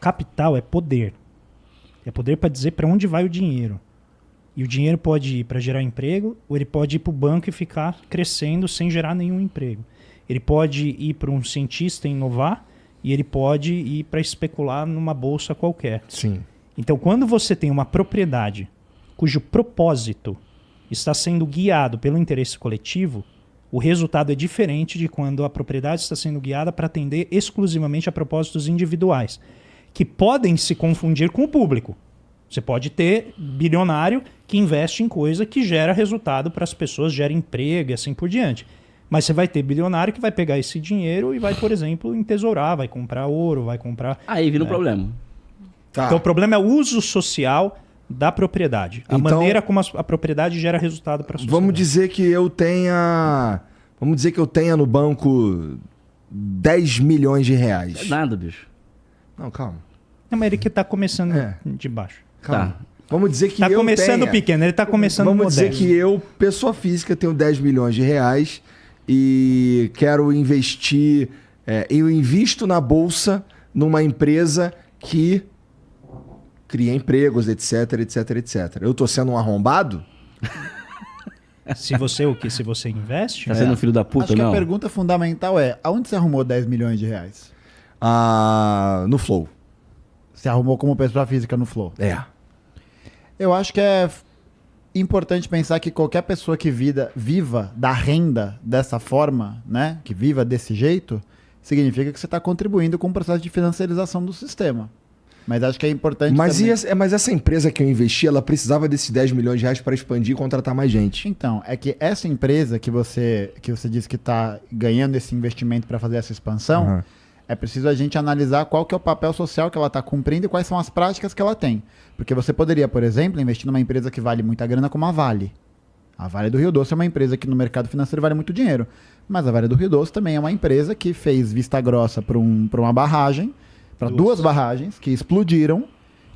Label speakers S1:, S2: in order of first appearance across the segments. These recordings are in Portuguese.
S1: Capital é poder. É poder para dizer para onde vai o dinheiro. E o dinheiro pode ir para gerar emprego, ou ele pode ir para o banco e ficar crescendo sem gerar nenhum emprego. Ele pode ir para um cientista inovar, e ele pode ir para especular numa bolsa qualquer.
S2: Sim.
S1: Então, quando você tem uma propriedade cujo propósito está sendo guiado pelo interesse coletivo, o resultado é diferente de quando a propriedade está sendo guiada para atender exclusivamente a propósitos individuais, que podem se confundir com o público. Você pode ter bilionário que investe em coisa que gera resultado para as pessoas, gera emprego e assim por diante. Mas você vai ter bilionário que vai pegar esse dinheiro e vai, por exemplo, entesourar, vai comprar ouro, vai comprar...
S3: Aí vira um problema.
S2: Tá.
S1: Então o problema é o uso social da propriedade. A
S2: Então,
S1: maneira como a propriedade gera resultado para a sociedade.
S2: Vamos dizer que eu tenha no banco 10 milhões de reais.
S3: É nada, bicho.
S2: Não, calma.
S1: Não, mas ele que está começando de baixo.
S2: Calma.
S3: Tá.
S2: Vamos dizer que
S1: Está
S2: eu
S1: começando
S2: tenha...
S1: pequeno, ele está começando
S2: Vamos
S1: modesto.
S2: dizer que eu, pessoa física, tenho 10 milhões de reais e quero investir... eu invisto na bolsa numa empresa que cria empregos, etc, etc, etc. Eu tô sendo um arrombado?
S1: Se você o quê? Se você investe?
S3: Tá sendo um filho da puta,
S4: Acho que
S3: não?
S4: a pergunta fundamental é, aonde você arrumou 10 milhões de reais?
S2: No Flow.
S4: Você arrumou como pessoa física no Flow?
S2: É.
S4: Eu acho que é importante pensar que qualquer pessoa que viva da renda dessa forma, né, que viva desse jeito, significa que você está contribuindo com o processo de financiarização do sistema. Mas acho que é importante
S2: Mas,
S4: também...
S2: mas essa empresa que eu investi, ela precisava desses 10 milhões de reais para expandir e contratar mais gente.
S4: Então, é que essa empresa que você disse que está ganhando esse investimento para fazer essa expansão,
S2: Uhum.
S4: é preciso a gente analisar qual que é o papel social que ela está cumprindo e quais são as práticas que ela tem. Porque você poderia, por exemplo, investir numa empresa que vale muita grana como a Vale. A Vale do Rio Doce é uma empresa que no mercado financeiro vale muito dinheiro. Mas a Vale do Rio Doce também é uma empresa que fez vista grossa para uma barragem, para duas barragens que explodiram,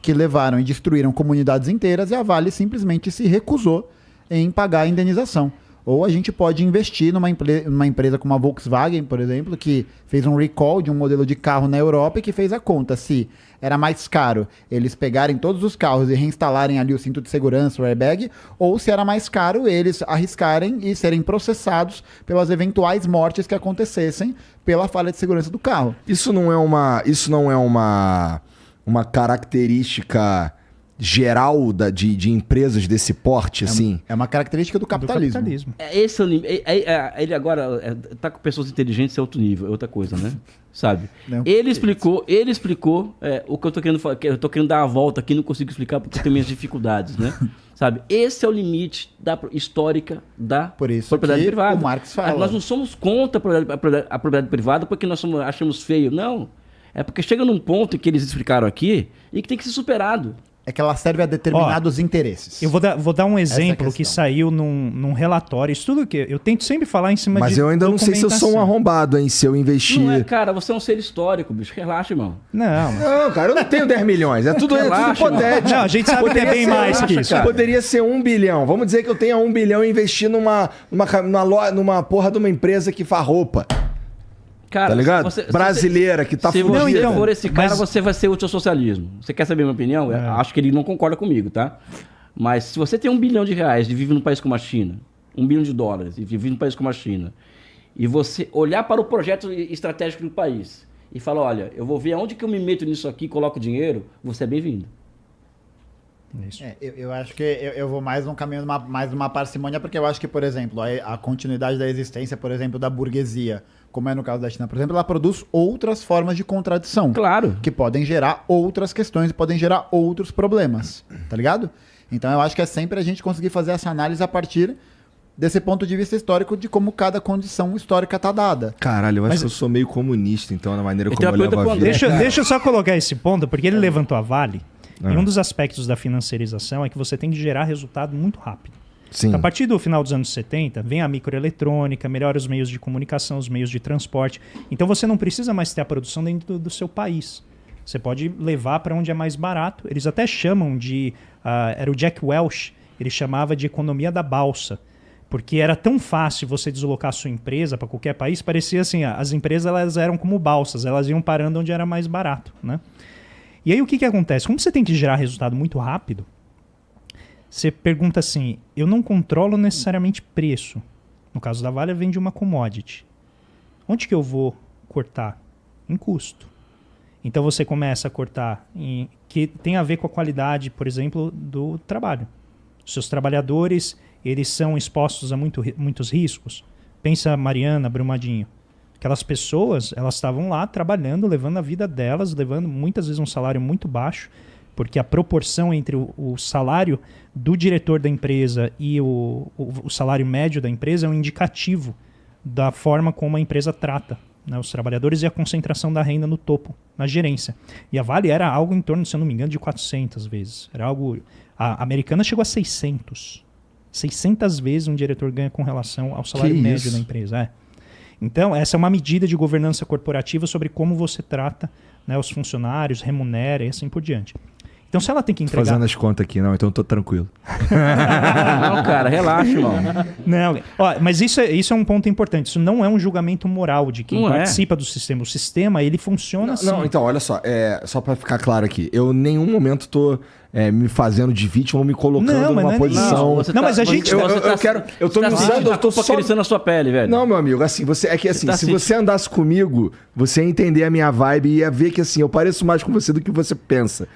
S4: que levaram e destruíram comunidades inteiras, e a Vale simplesmente se recusou em pagar a indenização. Ou a gente pode investir numa empresa como a Volkswagen, por exemplo, que fez um recall de um modelo de carro na Europa e que fez a conta. Se era mais caro eles pegarem todos os carros e reinstalarem ali o cinto de segurança, o airbag, ou se era mais caro eles arriscarem e serem processados pelas eventuais mortes que acontecessem pela falha de segurança do carro.
S2: Isso não é uma característica geral de empresas desse porte, assim?
S4: É uma característica do capitalismo.
S3: Esse é o ele agora tá com pessoas inteligentes, é outro nível, é outra coisa, né? Sabe?
S4: Não,
S3: Ele explicou o que eu tô querendo falar, que eu tô querendo dar a volta aqui, não consigo explicar porque eu tenho minhas dificuldades, né? Sabe? Esse é o limite histórica da
S4: Por isso
S3: propriedade
S4: que
S3: privada.
S4: o Marx fala.
S3: Nós não somos contra a propriedade privada porque nós achamos feio, não. É porque chega num ponto que eles explicaram aqui e que tem que ser superado.
S4: É que ela serve a determinados interesses.
S1: Eu vou dar um exemplo
S4: Essa é a
S1: que
S4: questão.
S1: saiu num relatório. Isso tudo que eu tento sempre falar em cima
S2: Mas
S1: de
S2: eu ainda não sei se eu sou um
S1: documentação.
S2: arrombado, hein? Se eu investir...
S3: Não é, cara, você é um ser histórico, bicho. Relaxa, irmão.
S1: Não,
S2: Não, cara, eu não tenho 10 milhões. É tudo
S3: Relaxa,
S2: hipotético.
S1: não, a gente sabe que é bem
S2: ser-
S1: mais que isso.
S2: Poderia ser 1 bilhão. Vamos dizer que eu tenha 1 bilhão e investir numa porra de uma empresa que faz roupa.
S3: Cara,
S2: Tá ligado?
S3: se
S2: Brasileira, que tá
S3: se
S2: fudida.
S3: você
S1: então,
S3: for esse cara,
S1: mas-
S3: você vai ser útil ao socialismo. Você quer saber a minha opinião? Eu acho que ele não concorda comigo, tá? Mas se você tem 1 bilhão de reais e vive num país como a China, 1 bilhão de dólares e vive num país como a China, e você olhar para o projeto estratégico do país e falar, olha, eu vou ver aonde que eu me meto nisso aqui, coloco dinheiro, você é bem-vindo.
S1: Isso.
S4: Eu acho que eu vou mais num caminho, mais numa parcimônia, porque eu acho que, por exemplo, a continuidade da existência, por exemplo, da burguesia, como é no caso da China, por exemplo, ela produz outras formas de contradição.
S3: Claro.
S4: Que podem gerar outras questões e podem gerar outros problemas, tá ligado? Então eu acho que é sempre a gente conseguir fazer essa análise a partir desse ponto de vista histórico de como cada condição histórica tá dada.
S2: Caralho, eu acho
S1: Mas-
S2: que eu sou meio comunista, então, na maneira
S3: Eu
S2: como
S3: tenho
S2: eu
S3: uma
S2: levo a
S3: pergunta
S2: vida.
S3: pro
S1: Deixa eu só colocar esse ponto, porque ele levantou a Vale.
S2: Ah.
S1: E um dos aspectos da financiarização é que você tem que gerar resultado muito rápido.
S2: Sim.
S1: Então, a partir do final dos anos 70, vem a microeletrônica, melhora os meios de comunicação, os meios de transporte. Então você não precisa mais ter a produção dentro do seu país. Você pode levar para onde é mais barato. Eles até chamam de... era o Jack Welch, ele chamava de economia da balsa. Porque era tão fácil você deslocar a sua empresa para qualquer país, parecia assim, as empresas elas eram como balsas, elas iam parando onde era mais barato, né? E aí o que acontece? Como você tem que gerar resultado muito rápido, você pergunta assim, eu não controlo necessariamente preço. No caso da Vale, vende uma commodity. Onde que eu vou cortar? Em custo. Então você começa a cortar que tem a ver com a qualidade, por exemplo, do trabalho. Os seus trabalhadores, eles são expostos a muitos riscos. Pensa Mariana, Brumadinho. Aquelas pessoas, elas estavam lá trabalhando, levando a vida delas, levando muitas vezes um salário muito baixo, porque a proporção entre o salário do diretor da empresa e o salário médio da empresa é um indicativo da forma como a empresa trata, né, os trabalhadores e a concentração da renda no topo, na gerência. E a Vale era algo em torno, se eu não me engano, de 400 vezes. Era algo... A americana chegou a 600. 600 vezes um diretor ganha com relação ao salário médio da empresa. Então, essa é uma medida de governança corporativa sobre como você trata, né, os funcionários, remunera e assim por diante. Então, se ela tem que entregar...
S2: Tô fazendo as contas aqui, não, então eu tô tranquilo.
S3: Não, cara, relaxa, mano.
S1: Não, mas isso é um ponto importante. Isso não é um julgamento moral de quem participa do sistema. O sistema, ele funciona assim.
S2: Não, então, olha só. Só pra ficar claro aqui. Eu em nenhum momento tô me fazendo de vítima ou me colocando numa posição...
S1: Mas a gente...
S2: Eu tô me usando... Eu tô só
S3: na sua pele, velho.
S2: Não, meu amigo, assim, se você andasse comigo, você ia entender a minha vibe e ia ver que, assim, eu pareço mais com você do que você pensa.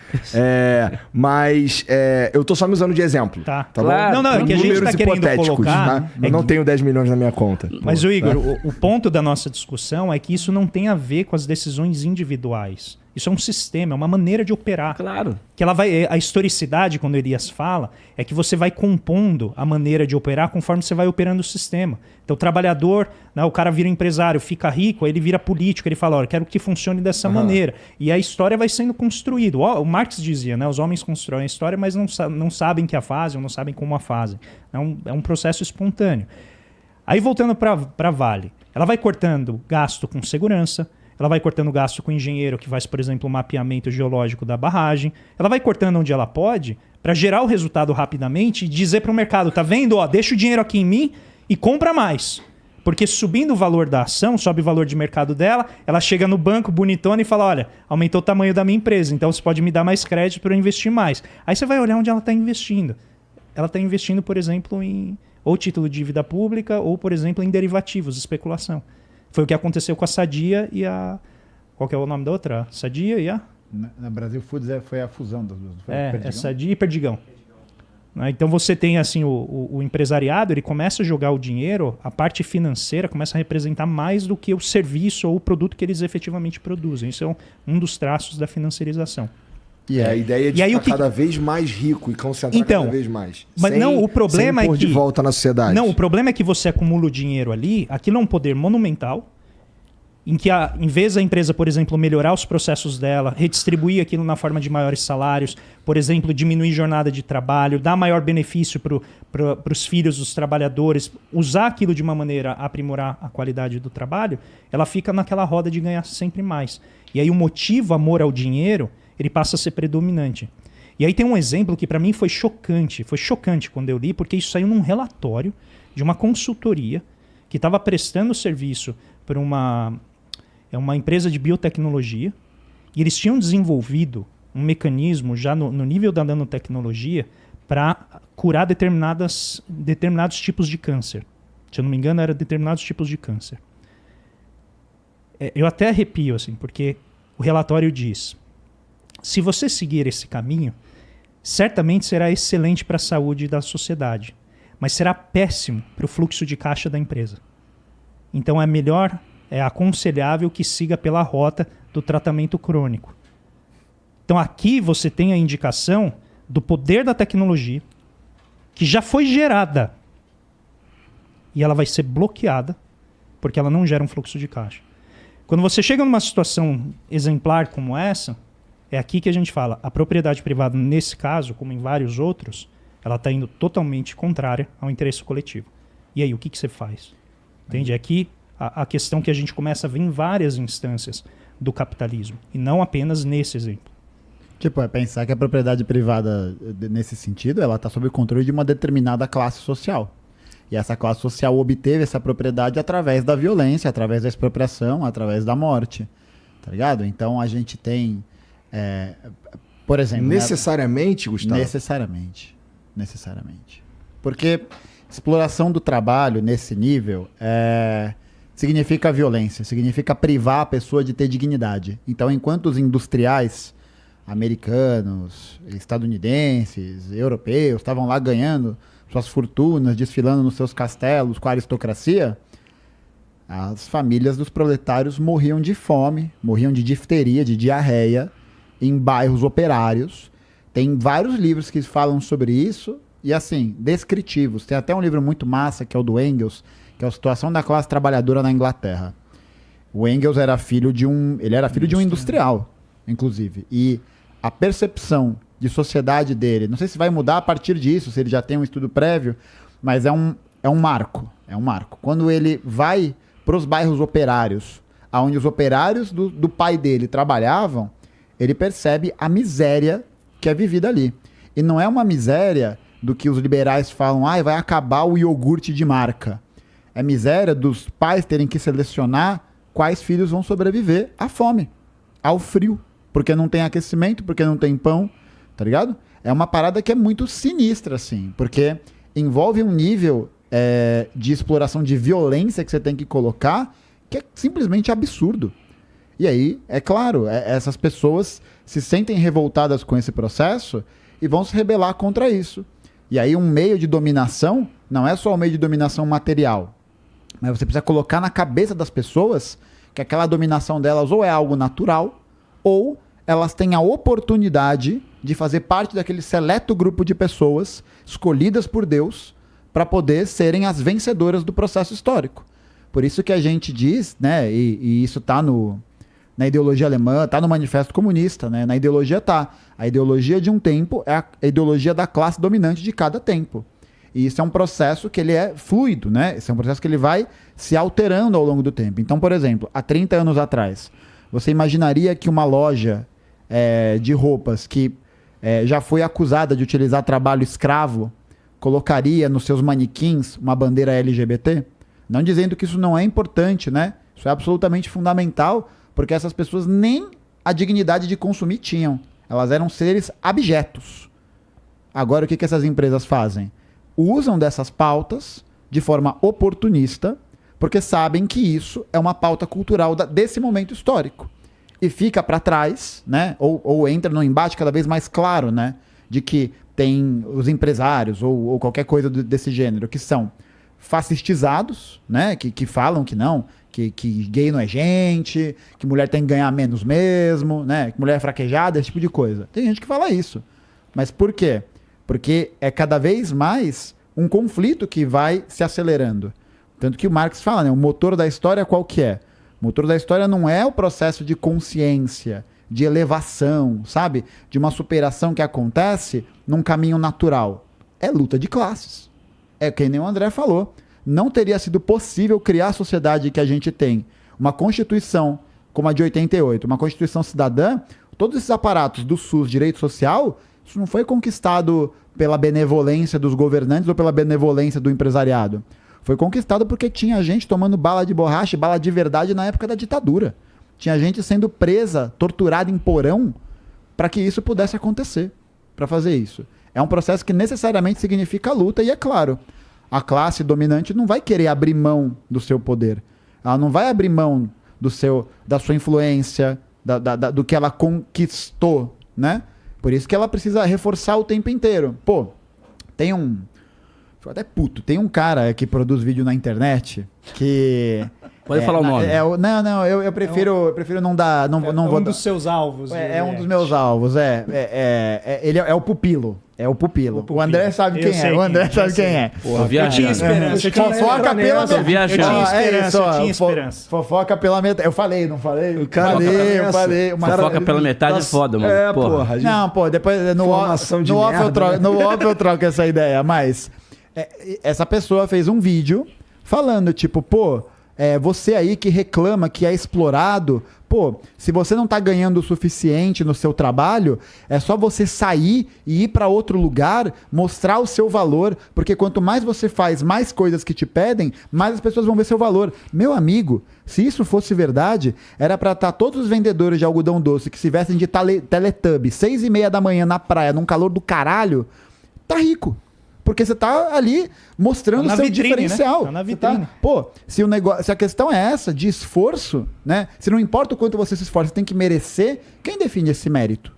S2: Mas eu tô só me usando de exemplo. Tá
S1: claro.
S2: Bom?
S1: Não, é que a gente tá querendo colocar...
S2: Tá? Eu não tenho 10 milhões na minha conta.
S1: Mas, Igor, o ponto da nossa discussão é que isso não tem a ver com as decisões individuais. Isso é um sistema, é uma maneira de operar.
S3: Claro.
S1: Que a historicidade, quando Elias fala, é que você vai compondo a maneira de operar conforme você vai operando o sistema. Então o trabalhador, né, o cara vira empresário, fica rico, aí ele vira político, ele fala, quero que funcione dessa maneira. E a história vai sendo construída. O Marx dizia, né, os homens constroem a história, mas não sabem que a fazem, ou não sabem como a fazem. É um processo espontâneo. Aí voltando para a Vale, ela vai cortando gasto com segurança, ela vai cortando gasto com o engenheiro que faz, por exemplo, o mapeamento geológico da barragem. Ela vai cortando onde ela pode para gerar o resultado rapidamente e dizer para o mercado, tá vendo? Deixa o dinheiro aqui em mim e compra mais. Porque subindo o valor da ação, sobe o valor de mercado dela, ela chega no banco bonitona e fala, olha, aumentou o tamanho da minha empresa, então você pode me dar mais crédito para eu investir mais. Aí você vai olhar onde ela está investindo. Ela está investindo, por exemplo, em ou título de dívida pública ou, por exemplo, em derivativos, especulação. Foi o que aconteceu com a Sadia e a... Qual que é o nome da outra? Sadia e a...
S4: Na Brasil Foods foi a fusão das duas.
S1: É Sadia e Perdigão. Então você tem assim o empresariado, ele começa a jogar o dinheiro, a parte financeira começa a representar mais do que o serviço ou o produto que eles efetivamente produzem. Isso é um dos traços da financiarização.
S2: A ideia de ficar cada vez mais rico e concentrar cada vez mais.
S1: Mas o problema é que...
S2: de volta na sociedade.
S1: Não, o problema é que você acumula o dinheiro ali, aquilo é um poder monumental, em que em vez da empresa, por exemplo, melhorar os processos dela, redistribuir aquilo na forma de maiores salários, por exemplo, diminuir jornada de trabalho, dar maior benefício para os filhos dos trabalhadores, usar aquilo de uma maneira a aprimorar a qualidade do trabalho, ela fica naquela roda de ganhar sempre mais. E aí o motivo, amor ao dinheiro, ele passa a ser predominante. E aí tem um exemplo que para mim foi chocante quando eu li, porque isso saiu num relatório de uma consultoria que estava prestando serviço para uma empresa de biotecnologia, e eles tinham desenvolvido um mecanismo já no nível da nanotecnologia para curar determinados tipos de câncer. Se eu não me engano, eram determinados tipos de câncer. Eu até arrepio, assim, porque o relatório diz: se você seguir esse caminho, certamente será excelente para a saúde da sociedade, mas será péssimo para o fluxo de caixa da empresa. Então é aconselhável que siga pela rota do tratamento crônico. Então aqui você tem a indicação do poder da tecnologia, que já foi gerada, e ela vai ser bloqueada, porque ela não gera um fluxo de caixa. Quando você chega numa situação exemplar como essa, é aqui que a gente fala, a propriedade privada, nesse caso, como em vários outros, ela está indo totalmente contrária ao interesse coletivo. E aí, o que você faz? Entende? É aqui a questão que a gente começa a ver em várias instâncias do capitalismo, e não apenas nesse exemplo.
S4: É pensar que a propriedade privada, nesse sentido, ela está sob o controle de uma determinada classe social. E essa classe social obteve essa propriedade através da violência, através da expropriação, através da morte. Tá ligado? Então a gente tem Por exemplo...
S2: Necessariamente, Gustavo?
S4: Necessariamente. Porque exploração do trabalho nesse nível significa violência, significa privar a pessoa de ter dignidade. Então, enquanto os industriais americanos, estadunidenses, europeus estavam lá ganhando suas fortunas, desfilando nos seus castelos com a aristocracia, as famílias dos proletários morriam de fome, morriam de difteria, de diarreia, em bairros operários. Tem vários livros que falam sobre isso, e assim, descritivos. Tem até um livro muito massa, que é o do Engels, que é a situação da classe trabalhadora na Inglaterra. O Engels era filho de um industrial, inclusive. E a percepção de sociedade dele, não sei se vai mudar a partir disso, se ele já tem um estudo prévio, mas é um marco. Quando ele vai para os bairros operários, onde os operários do pai dele trabalhavam, ele percebe a miséria que é vivida ali. E não é uma miséria do que os liberais falam, vai acabar o iogurte de marca. É miséria dos pais terem que selecionar quais filhos vão sobreviver à fome, ao frio, porque não tem aquecimento, porque não tem pão, tá ligado? É uma parada que é muito sinistra, assim, porque envolve um nível de exploração de violência que você tem que colocar que é simplesmente absurdo. E aí, é claro, essas pessoas se sentem revoltadas com esse processo e vão se rebelar contra isso. E aí um meio de dominação não é só um meio de dominação material, mas você precisa colocar na cabeça das pessoas que aquela dominação delas ou é algo natural, ou elas têm a oportunidade de fazer parte daquele seleto grupo de pessoas escolhidas por Deus para poder serem as vencedoras do processo histórico. Por isso que a gente diz, né, e isso está na ideologia alemã, está no Manifesto Comunista, né? Na ideologia a ideologia de um tempo é a ideologia da classe dominante de cada tempo. E isso é um processo que ele é fluido, né? Esse é um processo que ele vai se alterando ao longo do tempo. Então, por exemplo, há 30 anos atrás, você imaginaria que uma loja de roupas que já foi acusada de utilizar trabalho escravo colocaria nos seus manequins uma bandeira LGBT? Não dizendo que isso não é importante, né? Isso é absolutamente fundamental, porque essas pessoas nem a dignidade de consumir tinham. Elas eram seres abjetos. Agora, o que essas empresas fazem? Usam dessas pautas de forma oportunista, porque sabem que isso é uma pauta cultural desse momento histórico. E fica para trás, né? Ou entra num embate cada vez mais claro, né? De que tem os empresários ou qualquer coisa desse gênero que são fascistizados, né? Que falam que não, que gay não é gente, que mulher tem que ganhar menos mesmo, né? Que mulher é fraquejada, esse tipo de coisa. Tem gente que fala isso. Mas por quê? Porque é cada vez mais um conflito que vai se acelerando. Tanto que o Marx fala, né? O motor da história qual que é? O motor da história não é o processo de consciência, de elevação, sabe? De uma superação que acontece num caminho natural. É luta de classes. É que nem o André falou. Não teria sido possível criar a sociedade que a gente tem. Uma Constituição como a de 88, uma Constituição cidadã, todos esses aparatos do SUS, direito social, isso não foi conquistado pela benevolência dos governantes ou pela benevolência do empresariado. Foi conquistado porque tinha gente tomando bala de borracha, bala de verdade na época da ditadura. Tinha gente sendo presa, torturada em porão para que isso pudesse acontecer, para fazer isso. É um processo que necessariamente significa luta e, é claro, a classe dominante não vai querer abrir mão do seu poder. Ela não vai abrir mão da sua influência, do que ela conquistou, né? Por isso que ela precisa reforçar o tempo inteiro. Pô, tem um... Fico até puto. Tem um cara que produz vídeo na internet que...
S3: Pode falar o nome.
S4: Eu prefiro não dar... Não vou
S1: dos seus alvos.
S4: É um dos meus alvos, ele é o Pupilo. É o Pupilo. O André sabe quem é. O André sabe quem é.
S1: Eu tinha esperança.
S4: Fofoca pela metade.
S1: Eu tinha esperança.
S4: Fofoca pela metade. Eu falei, não falei?
S2: O cara
S4: eu falei.
S3: Fofoca pela metade é foda, mano.
S2: Porra.
S4: Não, pô, depois no off eu troco essa ideia, mas essa pessoa fez um vídeo falando, tipo, pô, você aí que reclama que é explorado, pô, se você não tá ganhando o suficiente no seu trabalho, é só você sair e ir para outro lugar, mostrar o seu valor, porque quanto mais você faz, mais coisas que te pedem, mais as pessoas vão ver seu valor. Meu amigo, se isso fosse verdade, era para estar todos os vendedores de algodão doce que se vestem de Teletubby, 6h30 da manhã na praia, num calor do caralho, tá rico. Porque você tá ali mostrando o seu diferencial.
S1: Né? Tá na vitrine.
S4: Pô, se a questão é essa, de esforço, né? Se não importa o quanto você se esforça, você tem que merecer, quem define esse mérito?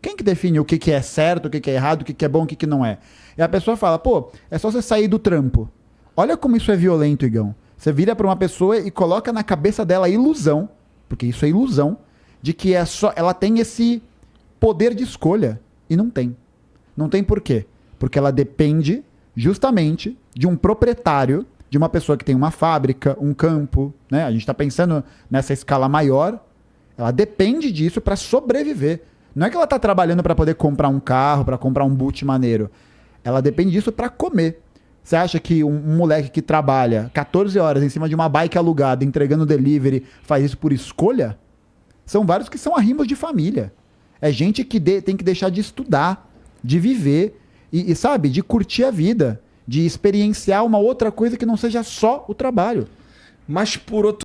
S4: Quem que define o que é certo, o que é errado, o que é bom, o que não é? E a pessoa fala, pô, é só você sair do trampo. Olha como isso é violento, Igão. Você vira pra uma pessoa e coloca na cabeça dela a ilusão, porque isso é ilusão, de que ela tem esse poder de escolha. E não tem. Não tem por quê? Porque ela depende justamente de um proprietário, de uma pessoa que tem uma fábrica, um campo, né? A gente está pensando nessa escala maior. Ela depende disso para sobreviver. Não é que ela está trabalhando para poder comprar um carro, para comprar um boot maneiro. Ela depende disso para comer. Você acha que um moleque que trabalha 14 horas em cima de uma bike alugada, entregando delivery, faz isso por escolha? São vários que são arrimos de família. É gente que tem que deixar de estudar, de viver e, sabe, de curtir a vida, de experienciar uma outra coisa que não seja só o trabalho.
S2: Mas por outro